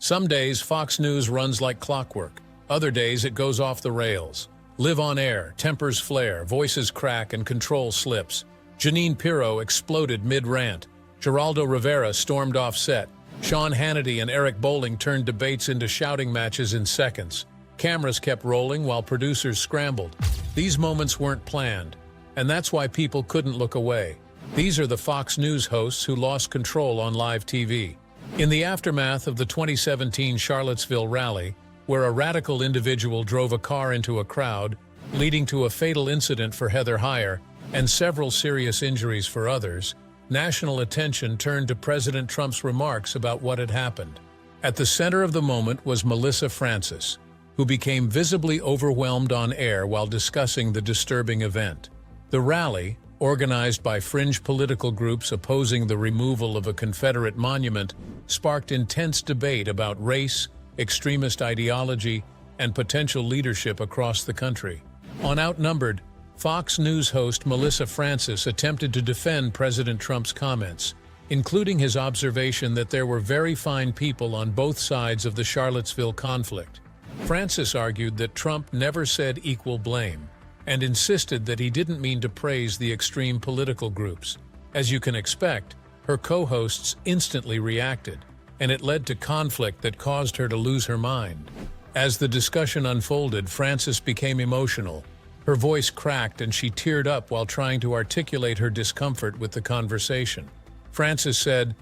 Some days, Fox News runs like clockwork. Other days, it goes off the rails. Live on air, tempers flare, voices crack, and control slips. Jeanine Pirro exploded mid-rant. Geraldo Rivera stormed off set. Sean Hannity and Eric Bolling turned debates into shouting matches in seconds. Cameras kept rolling while producers scrambled. These moments weren't planned, and that's why people couldn't look away. These are the Fox News hosts who lost control on live TV. In the aftermath of the 2017 Charlottesville rally, where a radical individual drove a car into a crowd, leading to a fatal incident for Heather Heyer and several serious injuries for others, national attention turned to President Trump's remarks about what had happened. At the center of the moment was Melissa Francis, who became visibly overwhelmed on air while discussing the disturbing event. The rally, organized by fringe political groups opposing the removal of a Confederate monument, sparked intense debate about race, extremist ideology, and potential leadership across the country. On Outnumbered, Fox News host Melissa Francis attempted to defend President Trump's comments, including his observation that there were very fine people on both sides of the Charlottesville conflict. Francis argued that Trump never said equal blame, and insisted that he didn't mean to praise the extreme political groups. As you can expect, her co-hosts instantly reacted, and it led to conflict that caused her to lose her mind. As the discussion unfolded, Francis became emotional. Her voice cracked and she teared up while trying to articulate her discomfort with the conversation. Francis said,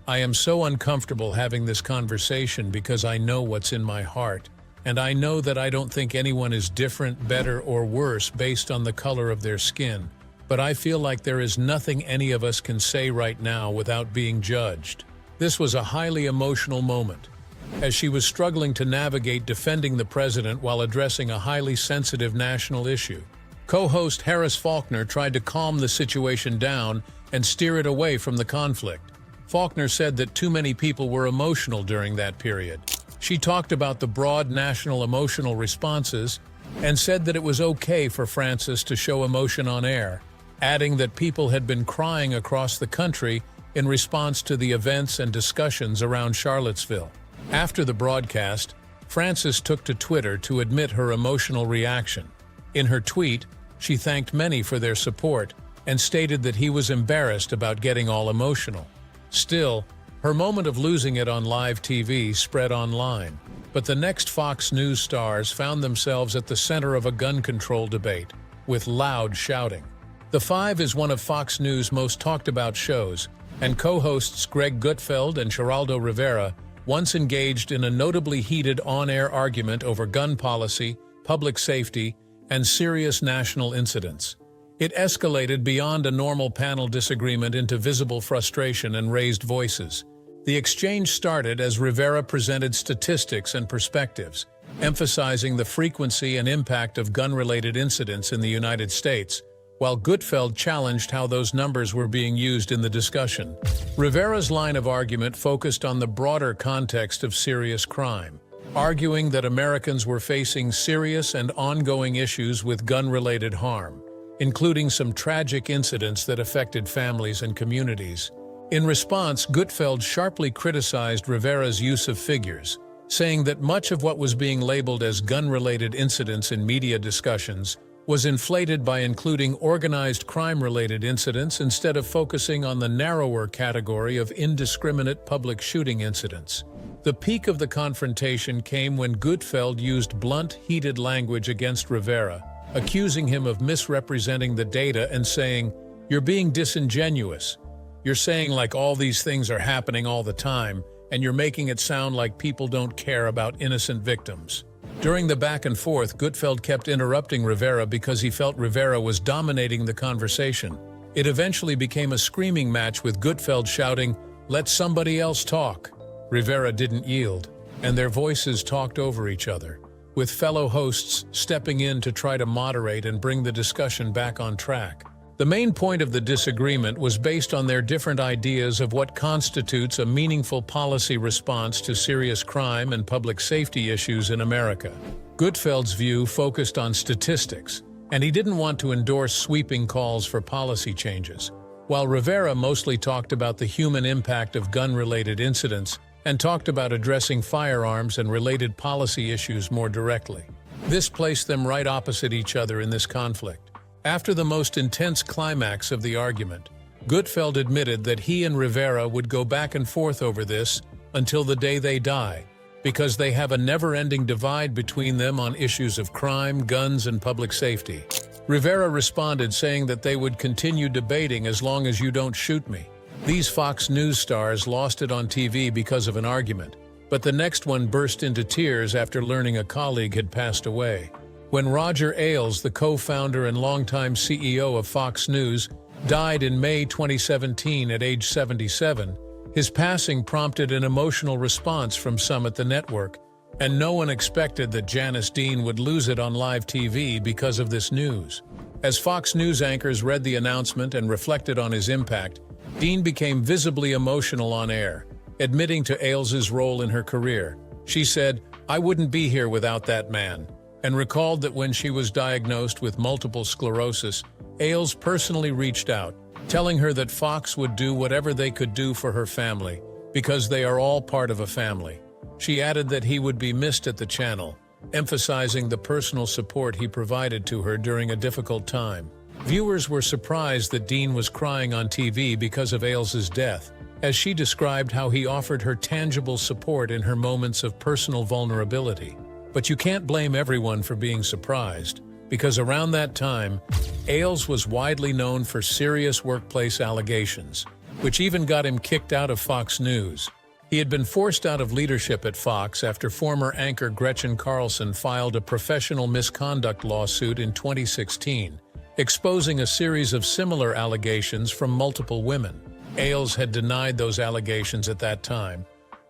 "I am so uncomfortable having this conversation because I know what's in my heart. And I know that I don't think anyone is different, better, or worse based on the color of their skin, but I feel like there is nothing any of us can say right now without being judged." This was a highly emotional moment, as she was struggling to navigate defending the president while addressing a highly sensitive national issue. Co-host Harris Faulkner tried to calm the situation down and steer it away from the conflict. Faulkner said that too many people were emotional during that period. She talked about the broad national emotional responses and said that it was okay for Francis to show emotion on air, adding that people had been crying across the country in response to the events and discussions around Charlottesville. After the broadcast, Francis took to Twitter to admit her emotional reaction. In her tweet, she thanked many for their support and stated that he was embarrassed about getting all emotional. Still, her moment of losing it on live TV spread online, but the next Fox News stars found themselves at the center of a gun control debate, with loud shouting. The Five is one of Fox News' most talked-about shows, and co-hosts Greg Gutfeld and Geraldo Rivera once engaged in a notably heated on-air argument over gun policy, public safety, and serious national incidents. It escalated beyond a normal panel disagreement into visible frustration and raised voices. The exchange started as Rivera presented statistics and perspectives, emphasizing the frequency and impact of gun-related incidents in the United States, while Gutfeld challenged how those numbers were being used in the discussion. Rivera's line of argument focused on the broader context of serious crime, arguing that Americans were facing serious and ongoing issues with gun-related harm, including some tragic incidents that affected families and communities. In response, Gutfeld sharply criticized Rivera's use of figures, saying that much of what was being labeled as gun-related incidents in media discussions was inflated by including organized crime-related incidents instead of focusing on the narrower category of indiscriminate public shooting incidents. The peak of the confrontation came when Gutfeld used blunt, heated language against Rivera, accusing him of misrepresenting the data and saying, "You're being disingenuous. You're saying like all these things are happening all the time, and you're making it sound like people don't care about innocent victims." During the back and forth, Gutfeld kept interrupting Rivera because he felt Rivera was dominating the conversation. It eventually became a screaming match with Gutfeld shouting, "Let somebody else talk." Rivera didn't yield, and their voices talked over each other, with fellow hosts stepping in to try to moderate and bring the discussion back on track. The main point of the disagreement was based on their different ideas of what constitutes a meaningful policy response to serious crime and public safety issues in America. Gutfeld's view focused on statistics, and he didn't want to endorse sweeping calls for policy changes, while Rivera mostly talked about the human impact of gun-related incidents and talked about addressing firearms and related policy issues more directly. This placed them right opposite each other in this conflict. After the most intense climax of the argument, Gutfeld admitted that he and Rivera would go back and forth over this until the day they die, because they have a never-ending divide between them on issues of crime, guns, and public safety. Rivera responded saying that they would continue debating as long as you don't shoot me. These Fox News stars lost it on TV because of an argument, but the next one burst into tears after learning a colleague had passed away. When Roger Ailes, the co-founder and longtime CEO of Fox News, died in May 2017 at age 77, his passing prompted an emotional response from some at the network, and no one expected that Janice Dean would lose it on live TV because of this news. As Fox News anchors read the announcement and reflected on his impact, Dean became visibly emotional on air, admitting to Ailes' role in her career. She said, "I wouldn't be here without that man," and recalled that when she was diagnosed with multiple sclerosis, Ailes personally reached out, telling her that Fox would do whatever they could do for her family, because they are all part of a family. She added that he would be missed at the channel, emphasizing the personal support he provided to her during a difficult time. Viewers were surprised that Dean was crying on TV because of Ailes' death, as she described how he offered her tangible support in her moments of personal vulnerability. But you can't blame everyone for being surprised, because around that time, Ailes was widely known for serious workplace allegations, which even got him kicked out of Fox News. He had been forced out of leadership at Fox after former anchor Gretchen Carlson filed a professional misconduct lawsuit in 2016, exposing a series of similar allegations from multiple women. Ailes had denied those allegations at that time,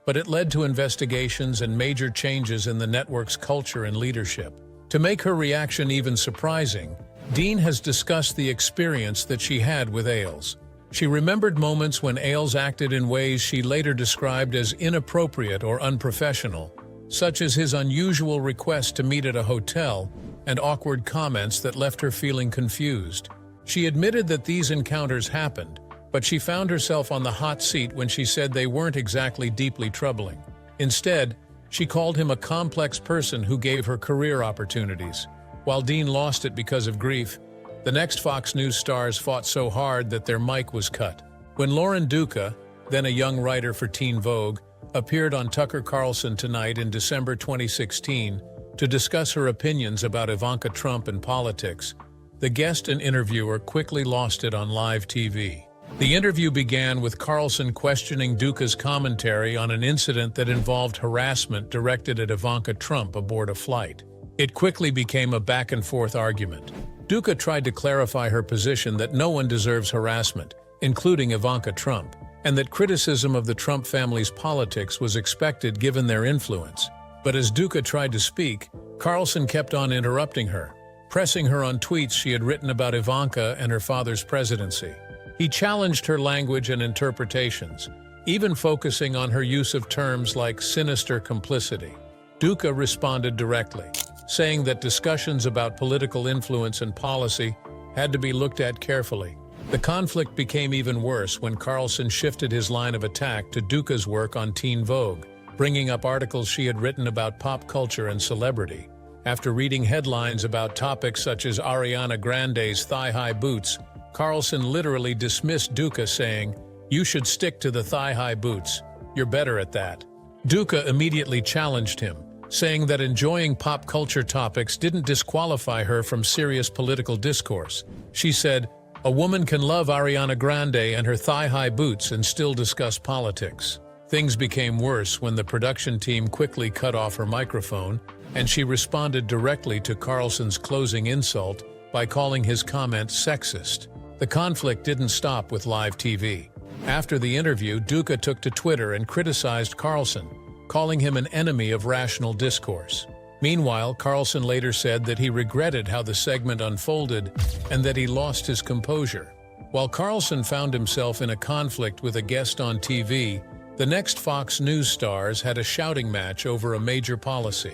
but it led to investigations and major changes in the network's culture and leadership. To make her reaction even surprising, Dean has discussed the experience that she had with Ailes. She remembered moments when Ailes acted in ways she later described as inappropriate or unprofessional, such as his unusual request to meet at a hotel and awkward comments that left her feeling confused. She admitted that these encounters happened, but she found herself on the hot seat when she said they weren't exactly deeply troubling. Instead, she called him a complex person who gave her career opportunities. While Dean lost it because of grief, the next Fox News stars fought so hard that their mic was cut. When Lauren Duca, then a young writer for Teen Vogue, appeared on Tucker Carlson Tonight in December 2016 to discuss her opinions about Ivanka Trump and politics, the guest and interviewer quickly lost it on live TV. The interview began with Carlson questioning Duca's commentary on an incident that involved harassment directed at Ivanka Trump aboard a flight. It quickly became a back-and-forth argument. Duca tried to clarify her position that no one deserves harassment, including Ivanka Trump, and that criticism of the Trump family's politics was expected given their influence. But as Duca tried to speak, Carlson kept on interrupting her, pressing her on tweets she had written about Ivanka and her father's presidency. He challenged her language and interpretations, even focusing on her use of terms like sinister complicity. Duca responded directly, saying that discussions about political influence and policy had to be looked at carefully. The conflict became even worse when Carlson shifted his line of attack to Duca's work on Teen Vogue, bringing up articles she had written about pop culture and celebrity. After reading headlines about topics such as Ariana Grande's thigh-high boots, Carlson literally dismissed Duca, saying, "You should stick to the thigh-high boots. You're better at that." Duca immediately challenged him, saying that enjoying pop culture topics didn't disqualify her from serious political discourse. She said, "A woman can love Ariana Grande and her thigh-high boots and still discuss politics." Things became worse when the production team quickly cut off her microphone, and she responded directly to Carlson's closing insult by calling his comment sexist. The conflict didn't stop with live TV. After the interview, Duca took to Twitter and criticized Carlson, calling him an enemy of rational discourse. Meanwhile, Carlson later said that he regretted how the segment unfolded and that he lost his composure. While Carlson found himself in a conflict with a guest on TV, the next Fox News stars had a shouting match over a major policy.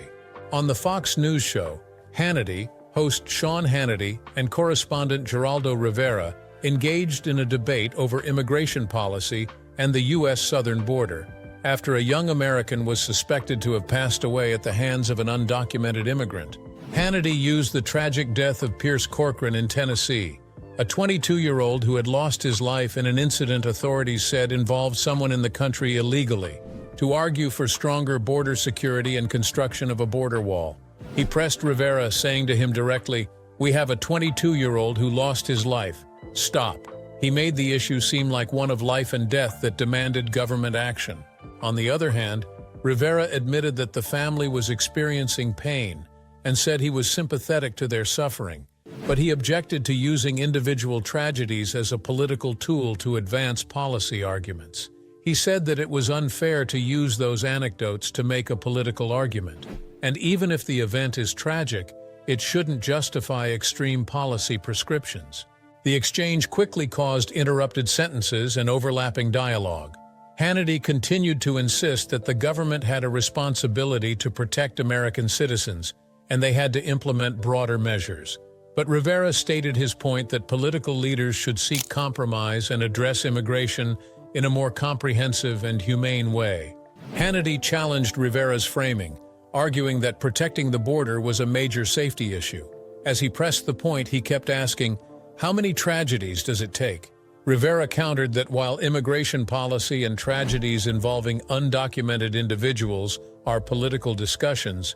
On the Fox News show, Hannity, host Sean Hannity, and correspondent Geraldo Rivera engaged in a debate over immigration policy and the U.S. southern border. after a young American was suspected to have passed away at the hands of an undocumented immigrant. Hannity used the tragic death of Pierce Corcoran in Tennessee, a 22-year-old who had lost his life in an incident authorities said involved someone in the country illegally, to argue for stronger border security and construction of a border wall. He pressed Rivera, saying to him directly, "We have a 22-year-old who lost his life. Stop." He made the issue seem like one of life and death that demanded government action. On the other hand, Rivera admitted that the family was experiencing pain and said he was sympathetic to their suffering, but he objected to using individual tragedies as a political tool to advance policy arguments. He said that it was unfair to use those anecdotes to make a political argument, and even if the event is tragic, it shouldn't justify extreme policy prescriptions. The exchange quickly caused interrupted sentences and overlapping dialogue. Hannity continued to insist that the government had a responsibility to protect American citizens, and they had to implement broader measures. But Rivera stated his point that political leaders should seek compromise and address immigration in a more comprehensive and humane way. Hannity challenged Rivera's framing, arguing that protecting the border was a major safety issue. As he pressed the point, he kept asking, "How many tragedies does it take?" Rivera countered that while immigration policy and tragedies involving undocumented individuals are political discussions,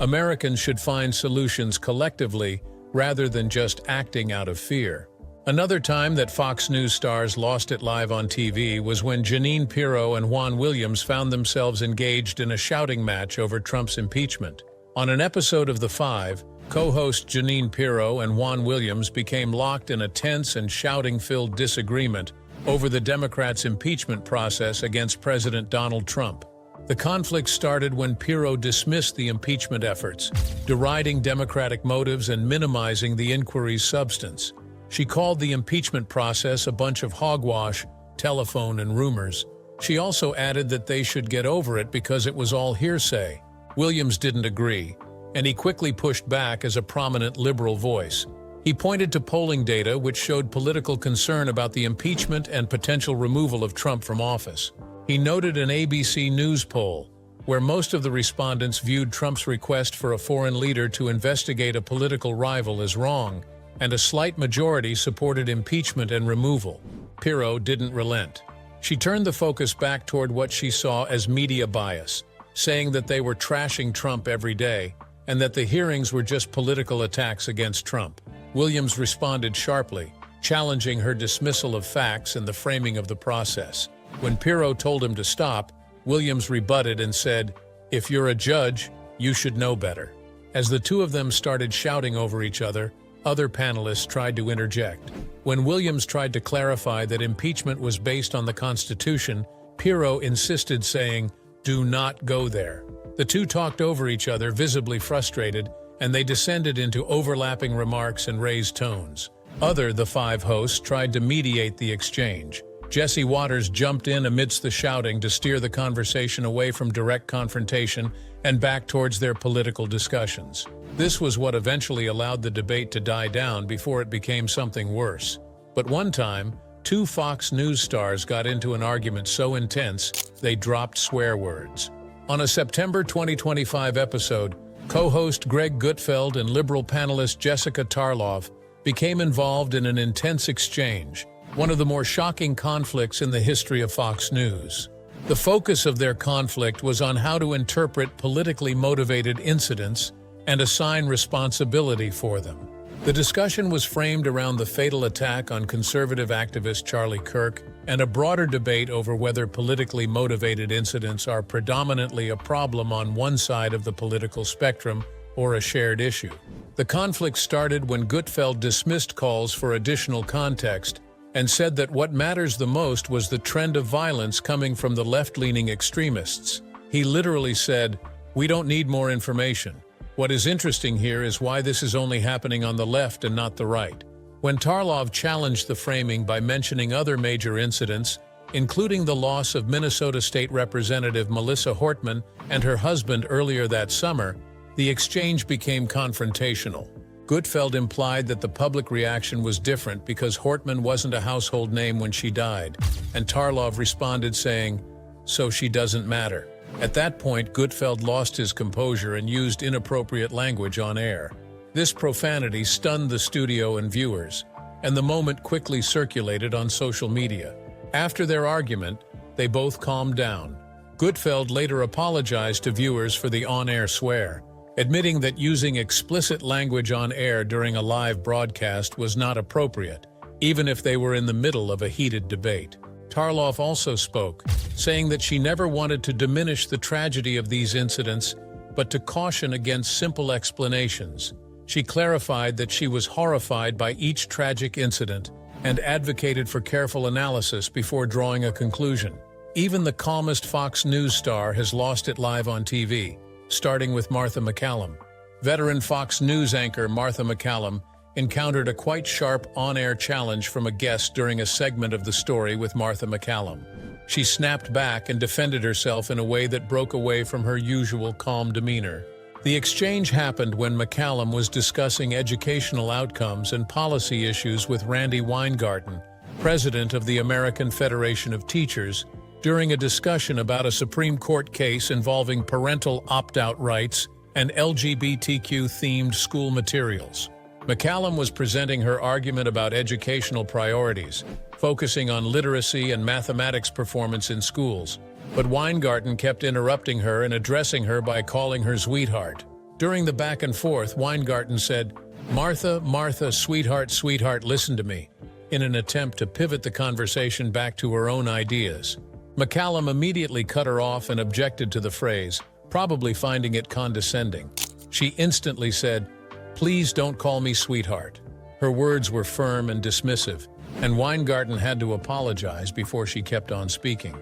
Americans should find solutions collectively rather than just acting out of fear. Another time that Fox News stars lost it live on TV was when Jeanine Pirro and Juan Williams found themselves engaged in a shouting match over Trump's impeachment. On an episode of The Five, co-host Jeanine Pirro and Juan Williams became locked in a tense and shouting-filled disagreement over the Democrats' impeachment process against President Donald Trump. The conflict started when Pirro dismissed the impeachment efforts, deriding Democratic motives and minimizing the inquiry's substance. She called the impeachment process a bunch of hogwash, telephone, and rumors. She also added that they should get over it because it was all hearsay. Williams didn't agree, and he quickly pushed back as a prominent liberal voice. He pointed to polling data which showed political concern about the impeachment and potential removal of Trump from office. He noted an ABC News poll, where most of the respondents viewed Trump's request for a foreign leader to investigate a political rival as wrong, and a slight majority supported impeachment and removal. Pirro didn't relent. She turned the focus back toward what she saw as media bias, saying that they were trashing Trump every day, and that the hearings were just political attacks against Trump. Williams responded sharply, challenging her dismissal of facts and the framing of the process. When Pirro told him to stop, Williams rebutted and said, "If you're a judge, you should know better." As the two of them started shouting over each other, other panelists tried to interject. When Williams tried to clarify that impeachment was based on the Constitution, Pirro insisted, saying, "Do not go there." The two talked over each other, visibly frustrated, and they descended into overlapping remarks and raised tones. The Five hosts tried to mediate the exchange. Jesse Waters jumped in amidst the shouting to steer the conversation away from direct confrontation and back towards their political discussions. This was what eventually allowed the debate to die down before it became something worse. But one time, two Fox News stars got into an argument so intense they dropped swear words. On a September 2025 episode, co-host Greg Gutfeld and liberal panelist Jessica Tarlov became involved in an intense exchange, one of the more shocking conflicts in the history of Fox News. The focus of their conflict was on how to interpret politically motivated incidents and assign responsibility for them. The discussion was framed around the fatal attack on conservative activist Charlie Kirk and a broader debate over whether politically motivated incidents are predominantly a problem on one side of the political spectrum or a shared issue. The conflict started when Gutfeld dismissed calls for additional context and said that what matters the most was the trend of violence coming from the left-leaning extremists. He literally said, "We don't need more information. What is interesting here is why this is only happening on the left and not the right." When Tarlov challenged the framing by mentioning other major incidents, including the loss of Minnesota State Representative Melissa Hortman and her husband earlier that summer, the exchange became confrontational. Gutfeld implied that the public reaction was different because Hortman wasn't a household name when she died, and Tarlov responded saying, so she doesn't matter. At that point, Gutfeld lost his composure and used inappropriate language on air. This profanity stunned the studio and viewers, and the moment quickly circulated on social media. After their argument, they both calmed down. Gutfeld later apologized to viewers for the on-air swear, admitting that using explicit language on air during a live broadcast was not appropriate, even if they were in the middle of a heated debate. Tarlov also spoke, saying that she never wanted to diminish the tragedy of these incidents, but to caution against simple explanations. She clarified that she was horrified by each tragic incident and advocated for careful analysis before drawing a conclusion. Even the calmest Fox News star has lost it live on TV, starting with Martha MacCallum. Veteran Fox News anchor Martha MacCallum encountered a quite sharp on-air challenge from a guest during a segment of The Story with Martha MacCallum. She snapped back and defended herself in a way that broke away from her usual calm demeanor. The exchange happened when MacCallum was discussing educational outcomes and policy issues with Randi Weingarten, president of the American Federation of Teachers, during a discussion about a Supreme Court case involving parental opt-out rights and LGBTQ-themed school materials. MacCallum was presenting her argument about educational priorities, focusing on literacy and mathematics performance in schools, but Weingarten kept interrupting her and addressing her by calling her sweetheart. During the back and forth, Weingarten said, "Martha, Martha, sweetheart, sweetheart, listen to me," in an attempt to pivot the conversation back to her own ideas. MacCallum immediately cut her off and objected to the phrase, probably finding it condescending. She instantly said, "Please don't call me sweetheart." Her words were firm and dismissive, and Weingarten had to apologize before she kept on speaking.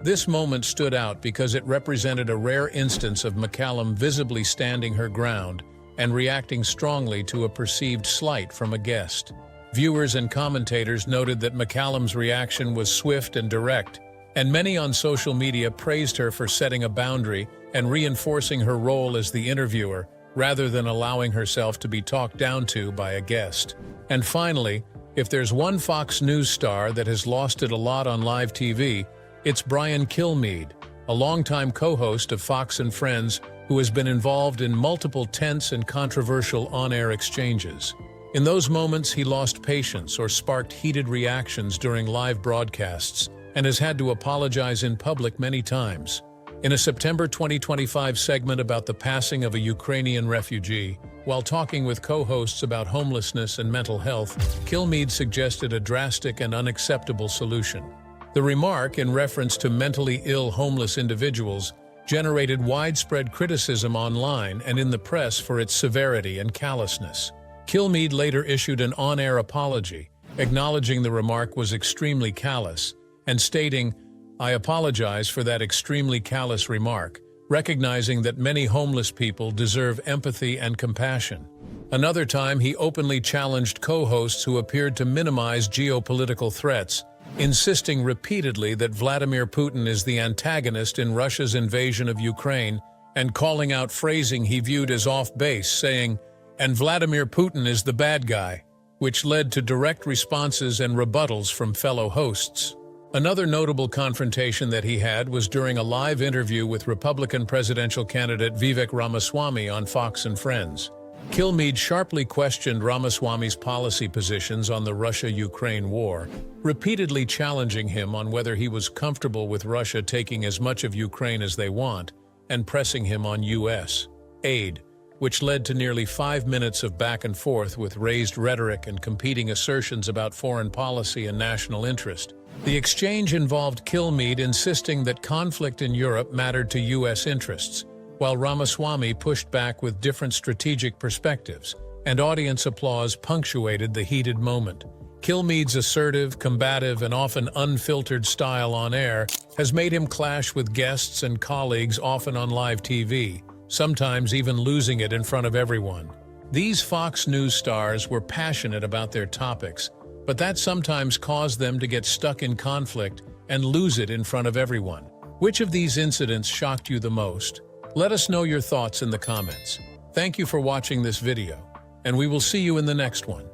This moment stood out because it represented a rare instance of MacCallum visibly standing her ground and reacting strongly to a perceived slight from a guest. Viewers and commentators noted that MacCallum's reaction was swift and direct, and many on social media praised her for setting a boundary and reinforcing her role as the interviewer, rather than allowing herself to be talked down to by a guest. And finally, if there's one Fox News star that has lost it a lot on live TV, it's Brian Kilmeade, a longtime co-host of Fox and Friends who has been involved in multiple tense and controversial on-air exchanges. In those moments, he lost patience or sparked heated reactions during live broadcasts and has had to apologize in public many times. In a September 2025 segment about the passing of a Ukrainian refugee, while talking with co-hosts about homelessness and mental health, Kilmeade suggested a drastic and unacceptable solution. The remark, in reference to mentally ill homeless individuals, generated widespread criticism online and in the press for its severity and callousness. Kilmeade later issued an on-air apology, acknowledging the remark was extremely callous, and stating, "I apologize for that extremely callous remark, recognizing that many homeless people deserve empathy and compassion." Another time, he openly challenged co-hosts who appeared to minimize geopolitical threats, insisting repeatedly that Vladimir Putin is the antagonist in Russia's invasion of Ukraine, and calling out phrasing he viewed as off-base, saying, "And Vladimir Putin is the bad guy," which led to direct responses and rebuttals from fellow hosts. Another notable confrontation that he had was during a live interview with Republican presidential candidate Vivek Ramaswamy on Fox and Friends. Kilmeade sharply questioned Ramaswamy's policy positions on the Russia-Ukraine war, repeatedly challenging him on whether he was comfortable with Russia taking as much of Ukraine as they want, and pressing him on U.S. aid, which led to nearly 5 minutes of back and forth with raised rhetoric and competing assertions about foreign policy and national interest. The exchange involved Kilmeade insisting that conflict in Europe mattered to U.S. interests, while Ramaswamy pushed back with different strategic perspectives, and audience applause punctuated the heated moment. Kilmeade's assertive, combative, and often unfiltered style on air has made him clash with guests and colleagues often on live TV, sometimes even losing it in front of everyone. These Fox News stars were passionate about their topics, but that sometimes caused them to get stuck in conflict and lose it in front of everyone. Which of these incidents shocked you the most? Let us know your thoughts in the comments. Thank you for watching this video, and we will see you in the next one.